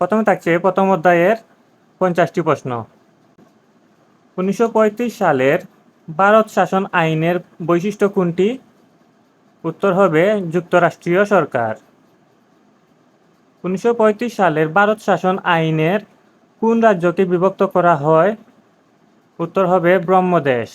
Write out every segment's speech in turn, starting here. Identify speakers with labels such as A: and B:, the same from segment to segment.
A: প্রথমে থাকছে প্রথম অধ্যায়ের 50টি প্রশ্ন। 1935 সালের ভারত শাসন আইনের বৈশিষ্ট্য কোনটি? উত্তর হবে যুক্তরাষ্ট্রীয় সরকার। 1935 সালের ভারত শাসন আইনের কোন রাজ্যকে বিভক্ত করা হয়? উত্তর হবে ব্রহ্মদেশ।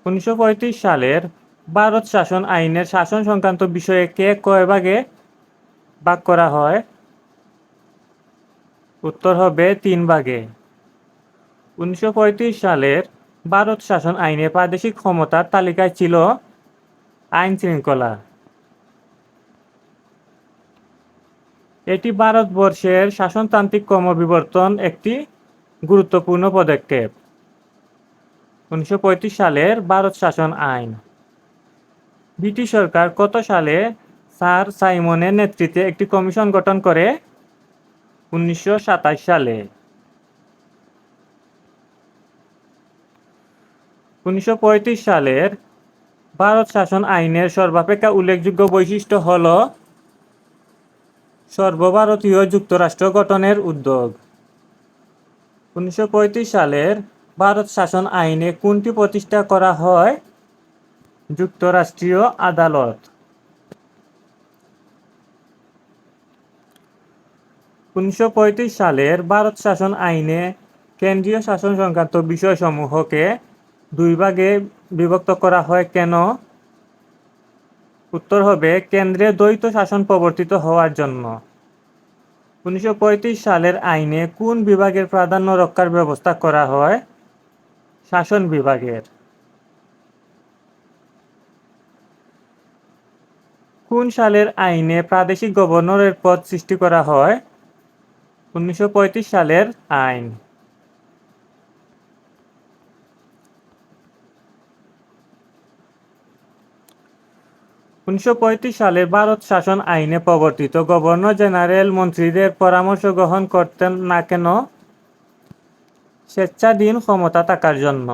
A: 1935 সালের ভারত শাসন আইনের শাসন সংক্রান্ত বিষয়কে কয় ভাগে ভাগ করা হয়? উত্তর হবে 3 ভাগে। 1935 সালের ভারত শাসন আইনে প্রাদেশিক ক্ষমতার তালিকায় ছিল আইন শৃঙ্খলা। এটি ভারতবর্ষের শাসনতান্ত্রিক ক্রমবিবর্তন একটি গুরুত্বপূর্ণ পদক্ষেপ। 1935 সালের ভারত শাসন আইন। ব্রিটিশ সরকার কত সালে স্যার সাইমনের নেতৃত্বে একটি কমিশন গঠন করে? 1927 সালে। 1935 সালের ভারত শাসন আইনের সর্বাপেক্ষা উল্লেখযোগ্য বৈশিষ্ট্য হল সর্বভারতীয় যুক্তরাষ্ট্র গঠনের উদ্যোগ। 1935 সালের ভারত শাসন আইনে কোনটি প্রতিষ্ঠা করা হয়? যুক্তরাষ্ট্রীয় আদালত। 1935 সালের ভারত শাসন আইনে কেন্দ্রীয় শাসন সংক্রান্ত বিষয়সমূহকে 2 ভাগে বিভক্ত করা হয় কেন? উত্তর হবে কেন্দ্রে দ্বৈত শাসন প্রবর্তিত হওয়ার জন্য। 1935 সালের আইনে কোন বিভাগের প্রাধান্য রক্ষার ব্যবস্থা করা হয়? শাসন বিভাগের। কোন সালের আইনে প্রাদেশিক গভর্নরের পদ সৃষ্টি করা হয়? 1935 সালের আইন। 1935 সালের ভারত শাসন আইনে প্রবর্তিত গভর্নর জেনারেল মন্ত্রীদের পরামর্শ গ্রহণ করতেন না কেন? স্বেচ্ছাধীন ক্ষমতা থাকার জন্য।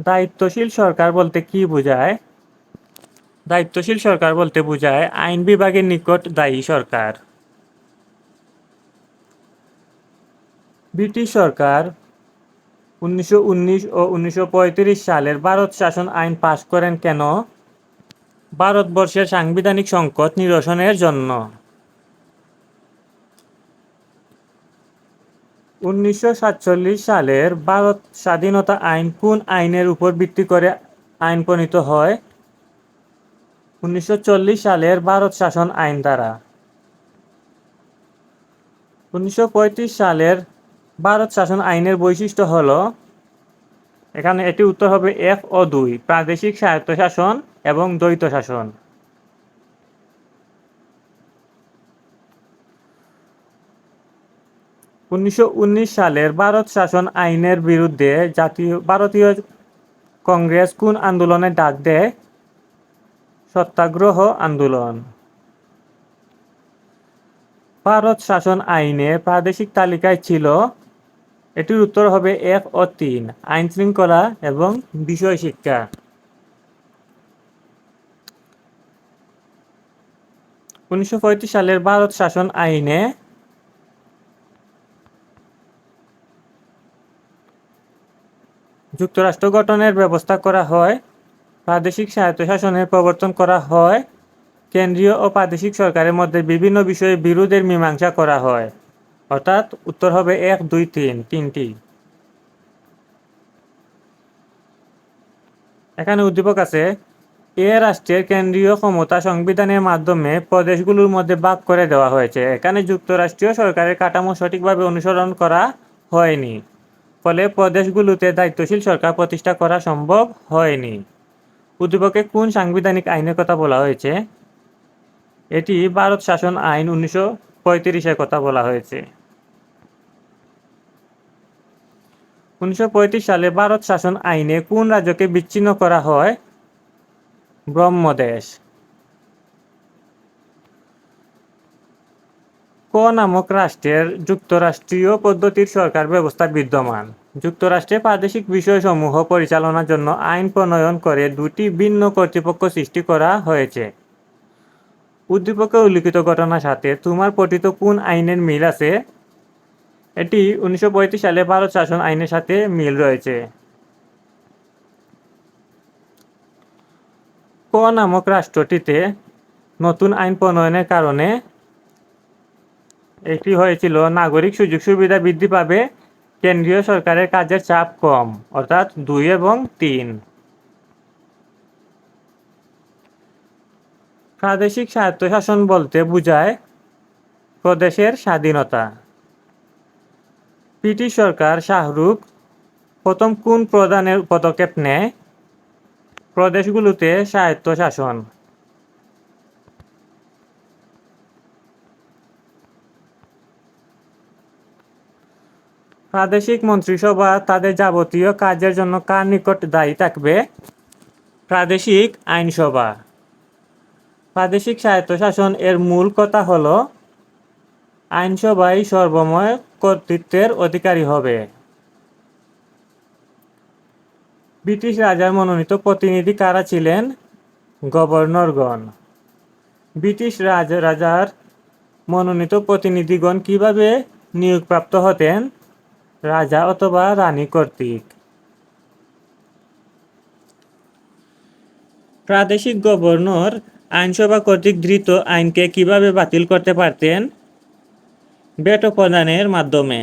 A: দায়িত্বশীল সরকার বলতে কি বোঝায়? দায়িত্বশীল সরকার বলতে বোঝায় আইন বিভাগের নিকট দায়ী সরকার। ব্রিটিশ সরকার 1919 ও 1935 সালের ভারত শাসন আইন পাশ করেন কেন? ভারতবর্ষের সাংবিধানিক সংকট নিরসনের জন্য। 1947 সালের ভারত স্বাধীনতা আইন কোন আইনের উপর ভিত্তি করে আইন প্রণীত হয়? 1940 সালের ভারত শাসন আইন দ্বারা। 1935 সালের ভারত শাসন আইনের বৈশিষ্ট্য হল, এখানে এটি উত্তর হবে 1 ও 2, প্রাদেশিক স্বায়ত্তশাসন এবং দ্বৈত শাসন। 1919 সালের ভারত শাসন আইনের বিরুদ্ধে ভারতীয় কংগ্রেস কোন আন্দোলনের ডাক দেয়? সত্যাগ্রহ আন্দোলন। ভারত শাসন আইনে প্রাদেশিক তালিকায় ছিল, এটির উত্তর হবে 1 ও 3, আইন শৃঙ্খলা এবং বিষয় শিক্ষা। 1935 সালের ভারত শাসন আইনে যুক্তরাষ্ট্র গঠনের ব্যবস্থা করা হয়, প্রাদেশিক স্বায়ত্তশাসনের প্রবর্তন করা হয়, কেন্দ্রীয় ও প্রাদেশিক সরকারের মধ্যে বিভিন্ন বিষয়ে বিরোধের মীমাংসা করা হয়। অর্থাৎ উত্তর হবে 1, 2, 3, তিনটি। এখানে উদ্দীপক আছে, এ রাষ্ট্রের কেন্দ্রীয় ক্ষমতা সংবিধানের মাধ্যমে প্রদেশগুলোর মধ্যে ভাগ করে দেওয়া হয়েছে। এখানে যুক্তরাষ্ট্রীয় সরকারের কাঠামো সঠিকভাবে অনুসরণ করা হয়নি, ফলে প্রদেশগুলোতে দায়িত্বশীল সরকার প্রতিষ্ঠা করা সম্ভব হয়নি। উদ্দীপকে কোন সাংবিধানিক আইনের কথা বলা হয়েছে? এটি ভারত শাসন আইন 1935-এর কথা বলা হয়েছে। 1935 সালে ভারত শাসন আইনে কোন রাজ্যকে বিচ্ছিন্ন করা হয়? ব্রহ্মদেশ। নামক রাষ্ট্রের যুক্তরাষ্ট্রীয় পদ্ধতির সরকার ব্যবস্থা বিদ্যমান। যুক্তরাষ্ট্রে প্রাদেশিক বিষয়সমূহ পরিচালনার জন্য আইন প্রণয়ন করে দুটি ভিন্ন কর্তৃপক্ষ সৃষ্টি করা হয়েছে। উদ্দীপকে উল্লিখিত ঘটনার সাথে তোমার পঠিত কোন আইনের মিল আছে? এটি 1935 সালে ভারত শাসন আইনের সাথে মিল রয়েছে। নামক রাষ্ট্রটিতে নতুন আইন প্রণয়নের কারণে এটি হয়েছিল নাগরিক সুযোগ সুবিধা বৃদ্ধি পাবে, কেন্দ্রীয় সরকারের কাজের চাপ কম, অর্থাৎ 2 এবং 3। প্রাদেশিক স্বায়ত্তশাসন বলতে বোঝায় প্রদেশের স্বাধীনতা। ব্রিটিশ সরকার শাহরুখ প্রথম কোন প্রধানের পদক্ষেপ নেয়? প্রদেশগুলোতে স্বায়ত্তশাসন। প্রাদেশিক মন্ত্রিসভা তাদের যাবতীয় কাজের জন্য কার নিকট দায়ী থাকবে? প্রাদেশিক আইনসভা। প্রাদেশিক স্বায়ত্তশাসন এর মূল কথা হল আইনসভাই সর্বময় কর্তৃত্বের অধিকারী হবে। ব্রিটিশ রাজার মনোনীত প্রতিনিধি কারা ছিলেন? গভর্নরগণ। ব্রিটিশ রাজার মনোনীত প্রতিনিধিগণ কিভাবে নিয়োগপ্রাপ্ত হতেন? রাজা অথবা রানী কর্তৃক। প্রাদেশিক গভর্নর আইনসভা কর্তৃক গৃহীত আইনকে কিভাবে বাতিল করতে পারতেন? ভেটো প্রদানের মাধ্যমে।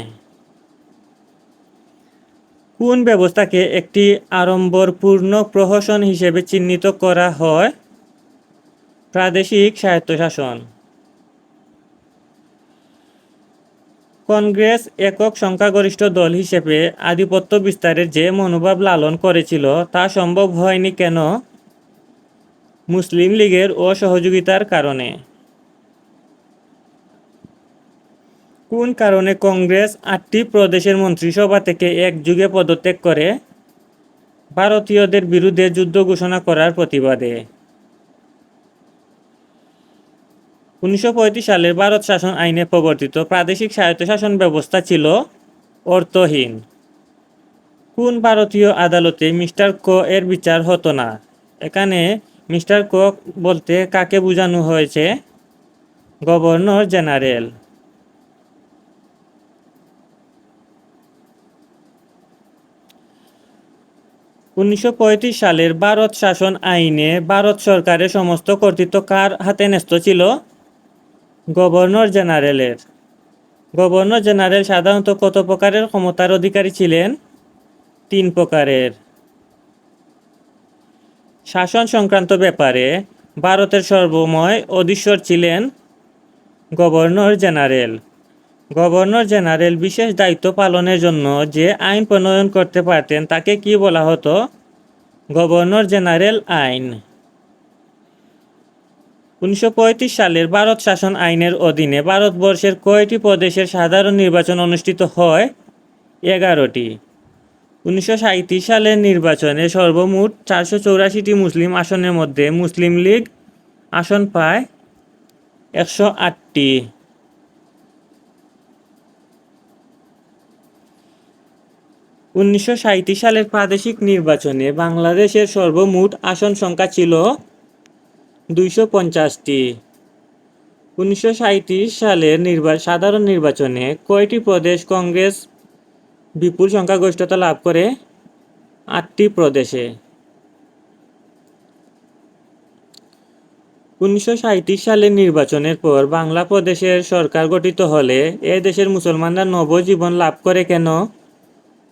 A: কোন ব্যবস্থাকে একটি আড়ম্বরপূর্ণ প্রহসন হিসেবে চিহ্নিত করা হয়? প্রাদেশিক স্বায়ত্তশাসন। কংগ্রেস একক সংখ্যাগরিষ্ঠ দল হিসেবে আধিপত্য বিস্তারের যে মনোভাব লালন করেছিল তা সম্ভব হয়নি কেন? মুসলিম লীগের অসহযোগিতার কারণে। কোন কারণে কংগ্রেস 8টি প্রদেশের মন্ত্রিসভা থেকে একযোগে পদত্যাগ করে? ভারতীয়দের বিরুদ্ধে যুদ্ধ ঘোষণা করার প্রতিবাদে। 1935 সালের ভারত শাসন আইনে প্রবর্তিত প্রাদেশিক স্বায়ত্তশাসন ব্যবস্থা ছিল অর্থহীন। কোন ভারতীয় আদালতে মিস্টার ক এর বিচার হতো না? এখানে মিস্টার ক বলতে কাকে বোঝানো হয়েছে? Governor general. উনিশশো সালের ভারত শাসন আইনে ভারত সরকারের সমস্ত কর্তৃত্ব কার হাতে ন্যস্ত ছিল? গভর্নর জেনারেলের। গভর্নর জেনারেল সাধারণত কত প্রকারের ক্ষমতার অধিকারী ছিলেন? 3 প্রকারের। শাসন সংক্রান্ত ব্যাপারে ভারতের সর্বময় অধীশ্বর ছিলেন গভর্নর জেনারেল। গভর্নর জেনারেল বিশেষ দায়িত্ব পালনের জন্য যে আইন প্রণয়ন করতে পারতেন তাকে কি বলা হতো? গভর্নর জেনারেল আইন। 1935 সালের ভারত শাসন আইনের অধীনে ভারতবর্ষের কয়টি প্রদেশের সাধারণ নির্বাচন অনুষ্ঠিত হয়? 11টি। 1937 সালের নির্বাচনে সর্বমোট 484টি মুসলিম আসনের মধ্যে মুসলিম লীগ আসন পায় 108টি। 1937 সালের প্রাদেশিক নির্বাচনে বাংলাদেশের সর্বমোট আসন সংখ্যা ছিল 250টি। 1937 সালের সাধারণ নির্বাচনে কয়টি প্রদেশ কংগ্রেস বিপুল সংখ্যাগরিষ্ঠতা লাভ করে? 8টি প্রদেশে। 1937 সালের নির্বাচনের পর বাংলা প্রদেশের সরকার গঠিত হলে এ দেশের মুসলমানরা নবজীবন লাভ করে কেন?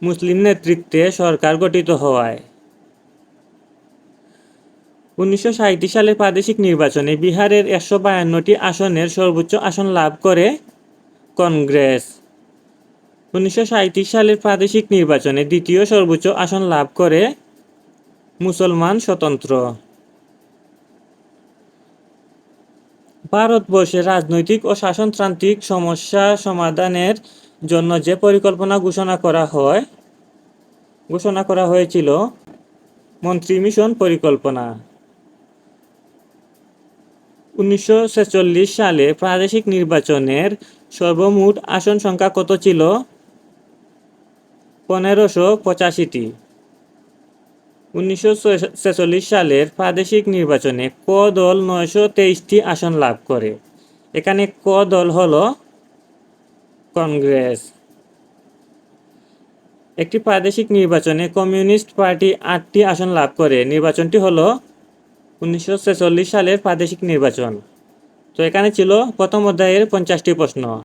A: মুসলিম নেতৃত্বে সরকার গঠিত হওয়ায়। 1937 সালের প্রাদেশিক নির্বাচনে বিহারের 152টি আসনের সর্বোচ্চ আসন লাভ করে কংগ্রেস। 1937 সালের প্রাদেশিক নির্বাচনে দ্বিতীয় সর্বোচ্চ আসন লাভ করে মুসলমান স্বতন্ত্র। ভারতবর্ষের রাজনৈতিক ও শাসনতান্ত্রিক সমস্যা সমাধানের জন্য যে পরিকল্পনা ঘোষণা করা হয়েছিল মন্ত্রী মিশন পরিকল্পনা। 1946 সালে প্রাদেশিক নির্বাচনের সর্বমোট আসন সংখ্যা কত ছিল? 1585টি। 1946 সালের প্রাদেশিক নির্বাচনে ক দল 923টি আসন লাভ করে। এখানে ক দল হল কংগ্রেস। একটি প্রাদেশিক নির্বাচনে কমিউনিস্ট পার্টি 8টি আসন লাভ করে। নির্বাচনটি হলো 1946 সালের প্রাদেশিক নির্বাচন। তো এখানে ছিল প্রথম অধ্যায়ের 50টি প্রশ্ন।